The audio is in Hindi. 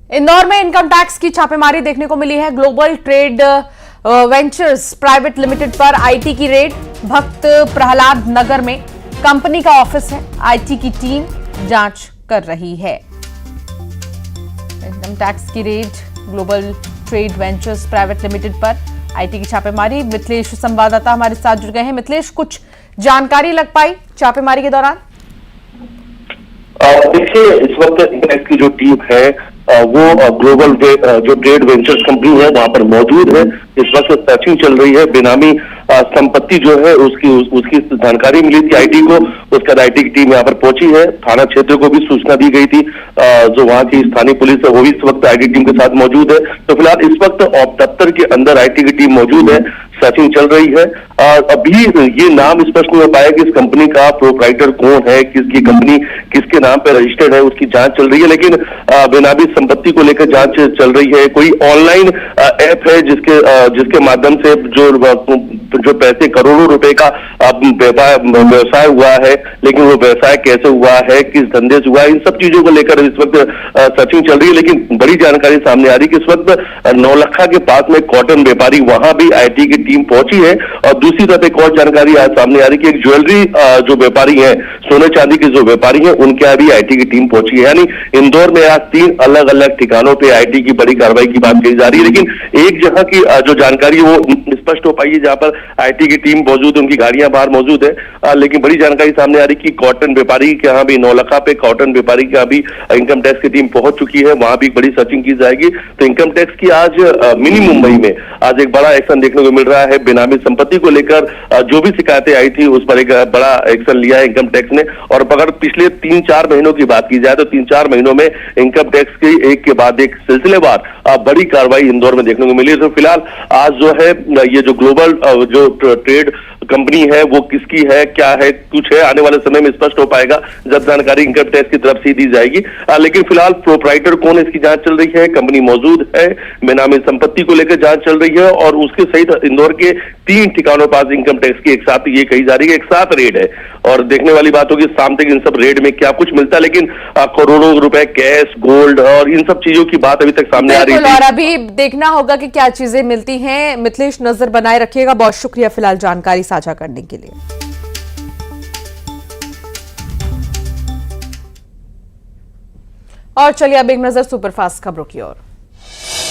इंदौर में इनकम टैक्स की छापेमारी देखने को मिली है। Global trade ventures private limited पर आईटी की रेड। भक्त प्रहलाद नगर में कंपनी का ऑफिस है। आईटी की टीम जांच कर रही है। इनकम टैक्स की red global trade ventures private limited पर आईटी की छापेमारी। मिथिलेश संवाददाता हमारे साथ जुड़ गए हैं। मिथिलेश, कुछ जानकारी लग पाई छापेमारी के दौरान? देखिए, इस वक्त इनकम की जो टीम है वो ग्लोबल जो ट्रेड वेंचर्स कंपनी है वहां पर मौजूद है। इस वक्त सर्चिंग चल रही है। बेनामी संपत्ति जो है उसकी जानकारी मिली थी आईटी को। उसके बाद आईटी की टीम यहाँ पर पहुंची है। थाना क्षेत्र को भी सूचना दी गई थी। जो वहां की स्थानीय पुलिस है वो भी इस वक्त आईटी टीम के साथ मौजूद है। तो फिलहाल इस वक्त दफ्तर के अंदर आईटी की टीम मौजूद है। सर्चिंग चल रही है। अभी ये नाम स्पष्ट नहीं हो पाया कि इस कंपनी का प्रोप्राइटर कौन है, किसकी कंपनी किसके नाम पर रजिस्टर्ड है, उसकी जांच चल रही है। लेकिन बेनामी संपत्ति को लेकर जांच चल रही है। कोई ऑनलाइन ऐप है जिसके माध्यम से जो पैसे करोड़ों रुपए का व्यवसाय हुआ है, लेकिन वो व्यवसाय कैसे हुआ है, किस धंधे से हुआ है, इन सब चीजों को लेकर इस वक्त सर्चिंग चल रही है। लेकिन बड़ी जानकारी सामने आ रही है कि इस वक्त नौलखा के पास में कॉटन व्यापारी, वहां भी आईटी की टीम पहुंची है। और दूसरी तरफ एक और जानकारी आज सामने आ रही है कि एक ज्वेलरी जो व्यापारी है, सोने चांदी के जो व्यापारी हैं, उनके यहाँ भी आईटी की टीम पहुंची है। यानी इंदौर में आज 3 अलग अलग ठिकानों पे आईटी की बड़ी कार्रवाई की बात कही जा रही है। लेकिन एक जहां की जो जानकारी वो स्पष्ट हो पाई है, जहां पर आईटी की टीम मौजूद है, उनकी गाड़ियां बाहर मौजूद है। लेकिन बड़ी जानकारी सामने आ रही कि कॉटन व्यापारी के यहाँ भी, नौलखा पे कॉटन व्यापारी के यहाँ भी इनकम टैक्स की टीम पहुंच चुकी है। वहां भी बड़ी सर्चिंग की जाएगी। तो इनकम टैक्स की आज मिनी मुंबई में आज एक बड़ा एक्शन देखने को मिल रहा है। बेनामी संपत्ति को लेकर जो भी शिकायतें आई थी उस पर एक बड़ा एक्शन लिया है इनकम टैक्स ने। और अगर पिछले 3-4 महीनों की बात की जाए तो 3-4 महीनों में इनकम टैक्स की एक के बाद एक सिलसिलेवार बड़ी कार्रवाई इंदौर में देखने को मिली है। तो फिलहाल आज जो है ये जो ग्लोबल जो ट्रेड कंपनी है वो किसकी है, क्या है, कुछ है, आने वाले समय में स्पष्ट हो पाएगा जब जानकारी इनकम टैक्स की तरफ से दी जाएगी। लेकिन फिलहाल प्रोप्राइटर कौन है इसकी जांच चल रही है। कंपनी मौजूद है। बेनामी संपत्ति को लेकर जांच चल रही है। और उसके सहित इंदौर के 3 ठिकानों पास इनकम टैक्स की एक साथ ये कही जा रही है एक साथ रेड है। और देखने वाली बात होगी शाम तक इन सब रेड में क्या कुछ मिलता है। लेकिन करोड़ों रुपए कैश, गोल्ड और इन सब चीजों की बात अभी तक सामने आ रही है। और अभी देखना होगा कि क्या चीजें मिलती हैं। मिथिलेश, नजर बनाए रखिएगा। बहुत शुक्रिया फिलहाल जानकारी साझा करने के लिए। और चलिए अब एक नजर सुपरफास्ट खबरों की ओर।